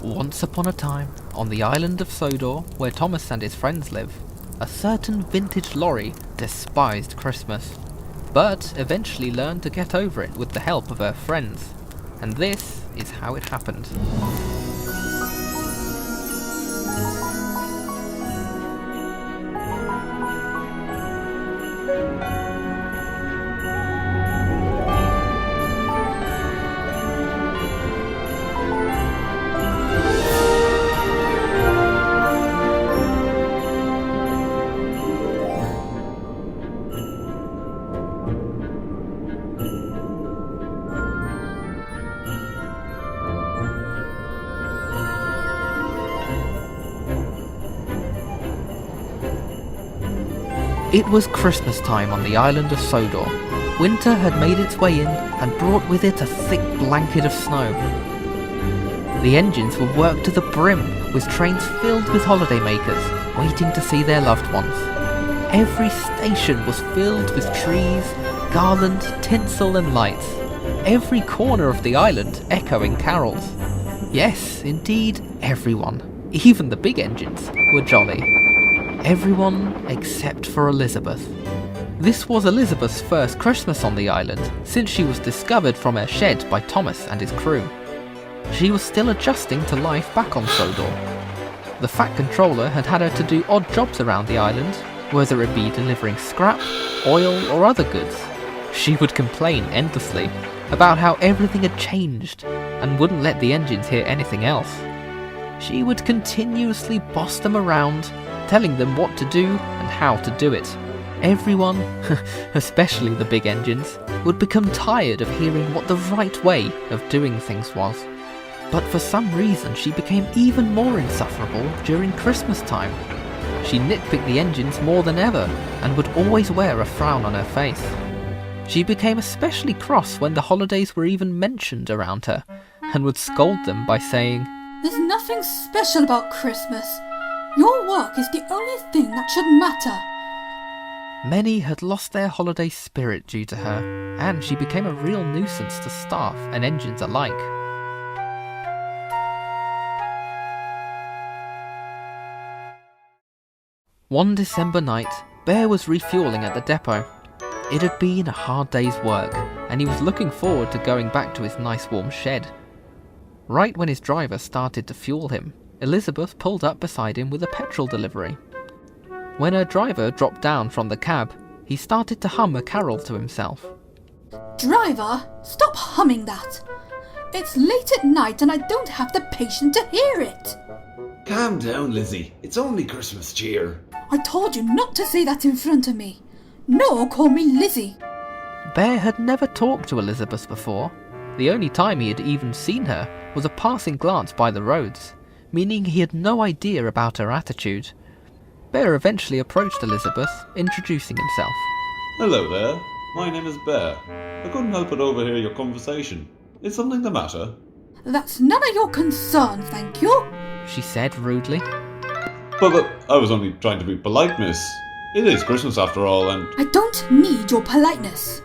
Once upon a time, on the island of Sodor, where Thomas and his friends live, a certain vintage lorry despised Christmas, but eventually learned to get over it with the help of her friends. And this is how it happened. It was Christmas time on the island of Sodor. Winter had made its way in and brought with it a thick blanket of snow. The engines were worked to the brim, with trains filled with holidaymakers, waiting to see their loved ones. Every station was filled with trees, garlands, tinsel and lights. Every corner of the island echoing carols. Yes, indeed, everyone, even the big engines, were jolly. Everyone except for Elizabeth. This was Elizabeth's first Christmas on the island, since she was discovered from her shed by Thomas and his crew. She was still adjusting to life back on Sodor. The Fat Controller had had her to do odd jobs around the island, whether it be delivering scrap, oil or other goods. She would complain endlessly about how everything had changed and wouldn't let the engines hear anything else. She would continuously boss them around, telling them what to do and how to do it. Everyone, especially the big engines, would become tired of hearing what the right way of doing things was. But for some reason she became even more insufferable during Christmas time. She nitpicked the engines more than ever and would always wear a frown on her face. She became especially cross when the holidays were even mentioned around her, and would scold them by saying, "There's nothing special about Christmas. Your work is the only thing that should matter." Many had lost their holiday spirit due to her, and she became a real nuisance to staff and engines alike. One December night, Bear was refuelling at the depot. It had been a hard day's work, and he was looking forward to going back to his nice warm shed. Right when his driver started to fuel him, Elizabeth pulled up beside him with a petrol delivery. When her driver dropped down from the cab, he started to hum a carol to himself. "Driver, stop humming that. It's late at night and I don't have the patience to hear it." Calm down, Lizzie. It's only Christmas cheer. "I told you not to say that in front of me. Nor call me Lizzie." Bear had never talked to Elizabeth before. The only time he had even seen her was a passing glance by the roads, meaning he had no idea about her attitude. Bear eventually approached Elizabeth, introducing himself. "Hello there. My name is Bear. I couldn't help but overhear your conversation. Is something the matter?" "That's none of your concern, thank you," she said rudely. But I was only trying to be polite, miss. It is Christmas after all, and... "I don't need your politeness.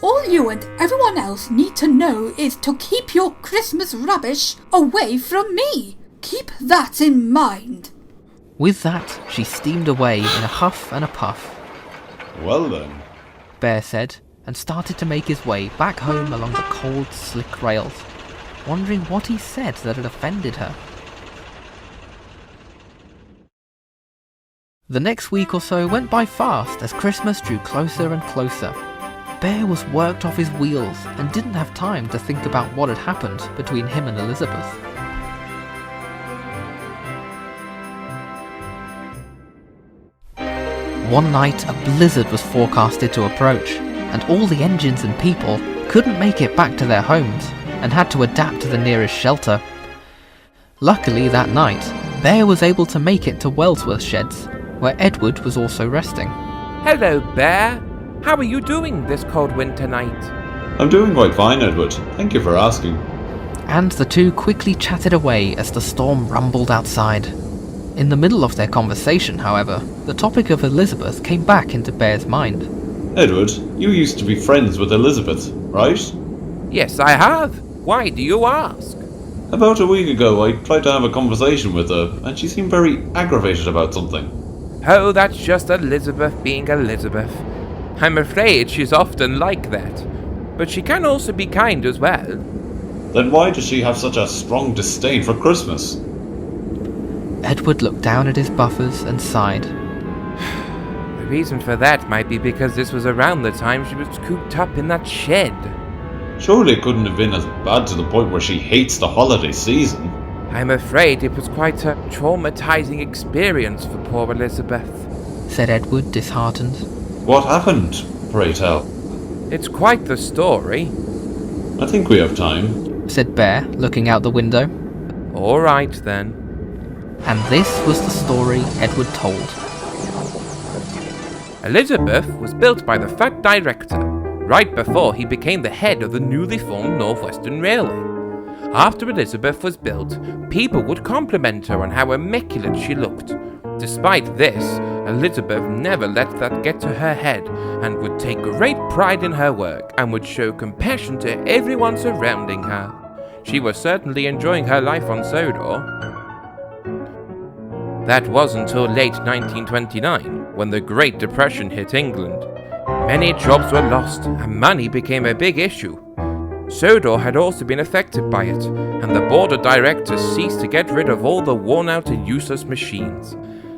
All you and everyone else need to know is to keep your Christmas rubbish away from me. Keep that in mind." With that, she steamed away in a huff and a puff. Well then, Bear said, and started to make his way back home along the cold, slick rails, wondering what he said that had offended her. The next week or so went by fast as Christmas drew closer and closer. Bear was worked off his wheels and didn't have time to think about what had happened between him and Elizabeth. One night, a blizzard was forecasted to approach, and all the engines and people couldn't make it back to their homes and had to adapt to the nearest shelter. Luckily that night, Bear was able to make it to Wellsworth Sheds, where Edward was also resting. "Hello, Bear. How are you doing this cold winter night?" I'm doing quite fine, Edward. Thank you for asking. And the two quickly chatted away as the storm rumbled outside. In the middle of their conversation, however, the topic of Elizabeth came back into Bear's mind. Edward, you used to be friends with Elizabeth, right? "Yes, I have. Why do you ask?" About a week ago, I tried to have a conversation with her, and she seemed very aggravated about something. Oh, that's just Elizabeth being Elizabeth. I'm afraid she's often like that. But she can also be kind as well. Then why does she have such a strong disdain for Christmas? Edward looked down at his buffers and sighed. The reason for that might be because this was around the time she was cooped up in that shed. Surely it couldn't have been as bad to the point where she hates the holiday season. I'm afraid it was quite a traumatizing experience for poor Elizabeth, said Edward, disheartened. What happened, pray tell? It's quite the story. I think we have time, said Bear, looking out the window. All right then. And this was the story Edward told. Elizabeth was built by the Fat Director, right before he became the head of the newly formed North Western Railway. After Elizabeth was built, people would compliment her on how immaculate she looked. Despite this, Elizabeth never let that get to her head and would take great pride in her work and would show compassion to everyone surrounding her. She was certainly enjoying her life on Sodor. That was until late 1929, when the Great Depression hit England. Many jobs were lost and money became a big issue. Sodor had also been affected by it, and the board of directors ceased to get rid of all the worn-out and useless machines.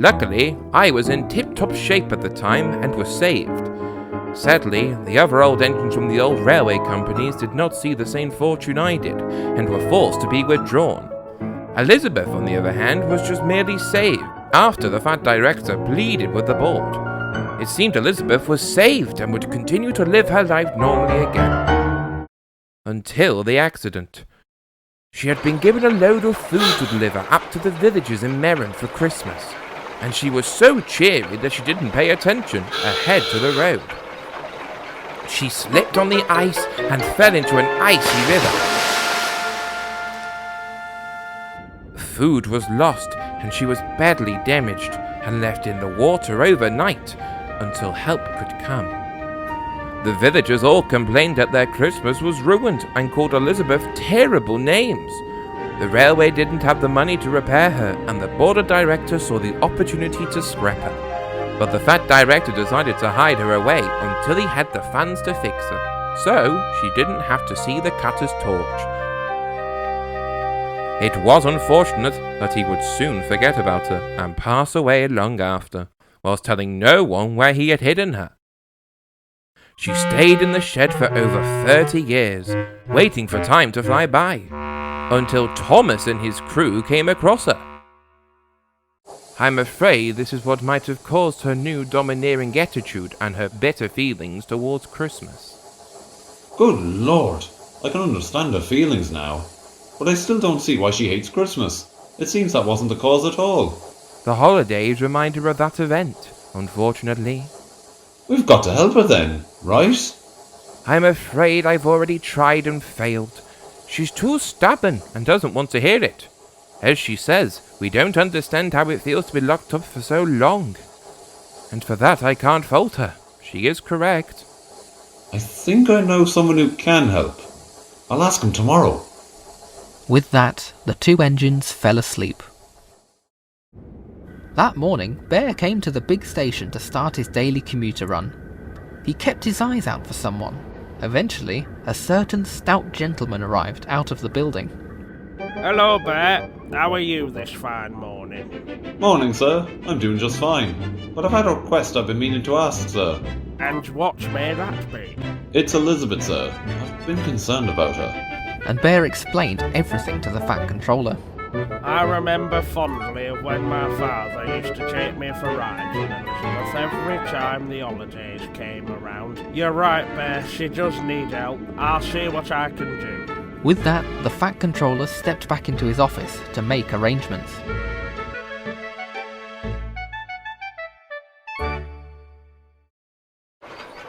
Luckily, I was in tip-top shape at the time and was saved. Sadly, the other old engines from the old railway companies did not see the same fortune I did, and were forced to be withdrawn. Elizabeth, on the other hand, was just merely saved, after the Fat Director pleaded with the board. It seemed Elizabeth was saved and would continue to live her life normally again. Until the accident. She had been given a load of food to deliver up to the villagers in Merrin for Christmas, and she was so cheery that she didn't pay attention ahead to the road. She slipped on the ice and fell into an icy river. Food was lost, and she was badly damaged and left in the water overnight until help could come. The villagers all complained that their Christmas was ruined and called Elizabeth terrible names. The railway didn't have the money to repair her, and the board of directors saw the opportunity to scrap her. But the Fat Director decided to hide her away until he had the funds to fix her, so she didn't have to see the cutter's torch. It was unfortunate that he would soon forget about her and pass away long after, whilst telling no one where he had hidden her. She stayed in the shed for over 30 years, waiting for time to fly by, until Thomas and his crew came across her. I'm afraid this is what might have caused her new domineering attitude and her bitter feelings towards Christmas. Good Lord, I can understand her feelings now, but I still don't see why she hates Christmas. It seems that wasn't the cause at all. The holidays remind her of that event, unfortunately. We've got to help her then, right? I'm afraid I've already tried and failed. She's too stubborn and doesn't want to hear it. As she says, we don't understand how it feels to be locked up for so long. And for that I can't fault her. She is correct. I think I know someone who can help. I'll ask him tomorrow. With that, the two engines fell asleep. That morning, Bear came to the big station to start his daily commuter run. He kept his eyes out for someone. Eventually, a certain stout gentleman arrived out of the building. Hello, Bear. How are you this fine morning? Morning, sir. I'm doing just fine. But I've had a request I've been meaning to ask, sir. And what may that be? It's Elizabeth, sir. I've been concerned about her. And Bear explained everything to the Fat Controller. I remember fondly of when my father used to take me for rides in Elizabeth every time the holidays came around. You're right, Bear, she does need help. I'll see what I can do. With that, the Fat Controller stepped back into his office to make arrangements.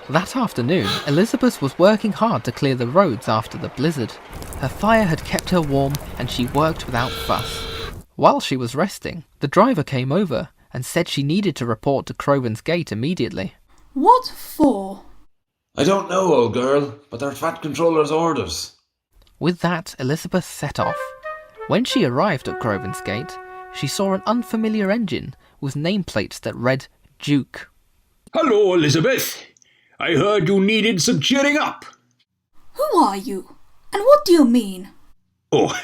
That afternoon, Elizabeth was working hard to clear the roads after the blizzard. Her fire had kept her warm and she worked without fuss. While she was resting, the driver came over and said she needed to report to Crowburn's Gate immediately. What for? I don't know, old girl, but they're Fat Controller's orders. With that, Elizabeth set off. When she arrived at Groven's Gate, she saw an unfamiliar engine with nameplates that read Duke. Hello, Elizabeth. I heard you needed some cheering up. Who are you? And what do you mean? Oh,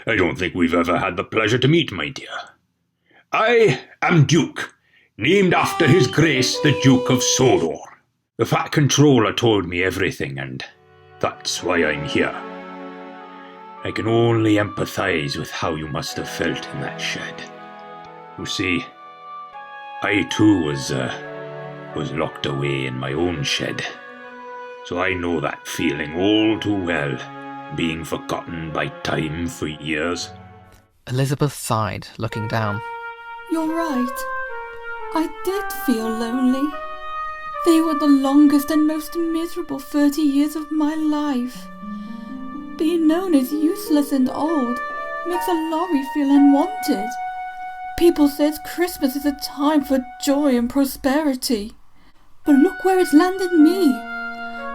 I don't think we've ever had the pleasure to meet, my dear. I am Duke, named after His Grace the Duke of Sodor. The Fat Controller told me everything, and that's why I'm here. I can only empathise with how you must have felt in that shed. You see, I too was locked away in my own shed. So I know that feeling all too well, being forgotten by time for years. Elizabeth sighed, looking down. You're right. I did feel lonely. They were the longest and most miserable 30 years of my life. Being known as useless and old makes a lorry feel unwanted. People says Christmas is a time for joy and prosperity. But look where it's landed me.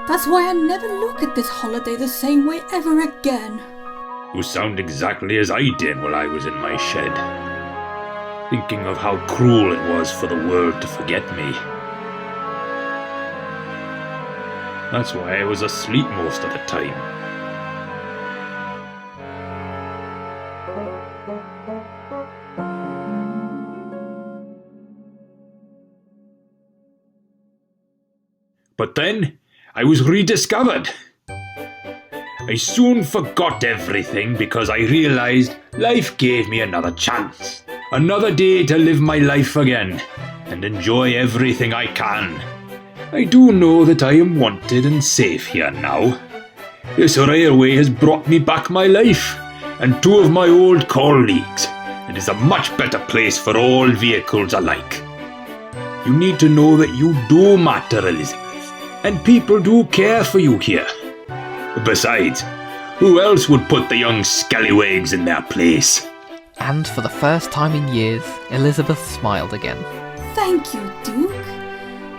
That's why I never look at this holiday the same way ever again. You sound exactly as I did while I was in my shed. Thinking of how cruel it was for the world to forget me. That's why I was asleep most of the time. But then, I was rediscovered. I soon forgot everything because I realised life gave me another chance. Another day to live my life again and enjoy everything I can. I do know that I am wanted and safe here now. This railway has brought me back my life and two of my old colleagues. It is a much better place for all vehicles alike. You need to know that you do matter, Elizabeth. And people do care for you here. Besides, who else would put the young scallywags in their place? And for the first time in years, Elizabeth smiled again. Thank you, Duke.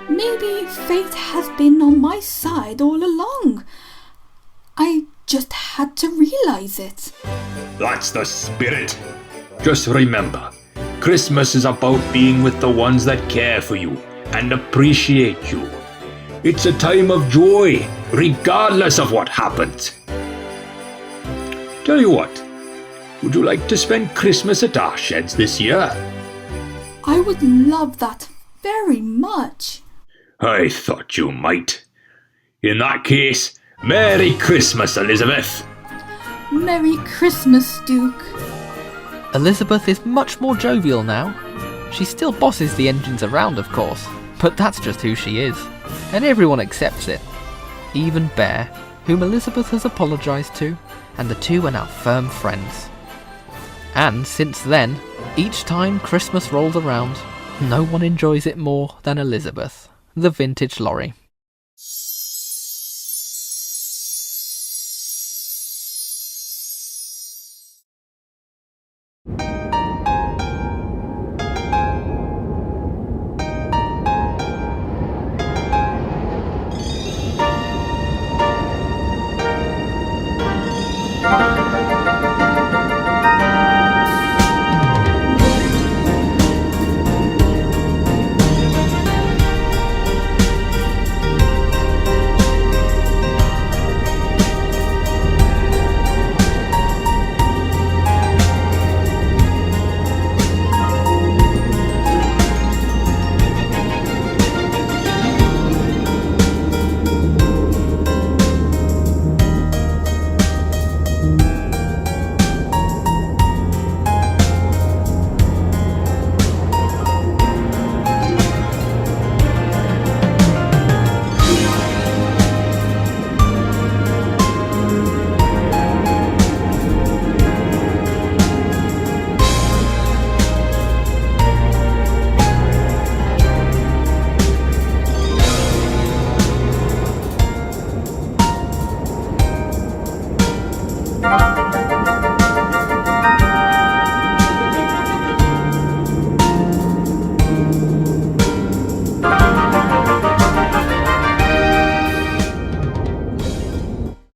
Maybe fate has been on my side all along. I just had to realise it. That's the spirit. Just remember, Christmas is about being with the ones that care for you and appreciate you. It's a time of joy, regardless of what happens. Tell you what, would you like to spend Christmas at our sheds this year? I would love that very much. I thought you might. In that case, Merry Christmas, Elizabeth. Merry Christmas, Duke. Elizabeth is much more jovial now. She still bosses the engines around, of course, but that's just who she is. And everyone accepts it. Even Bear, whom Elizabeth has apologised to, and the two are now firm friends. And since then, each time Christmas rolls around, no one enjoys it more than Elizabeth, the vintage lorry. Bye.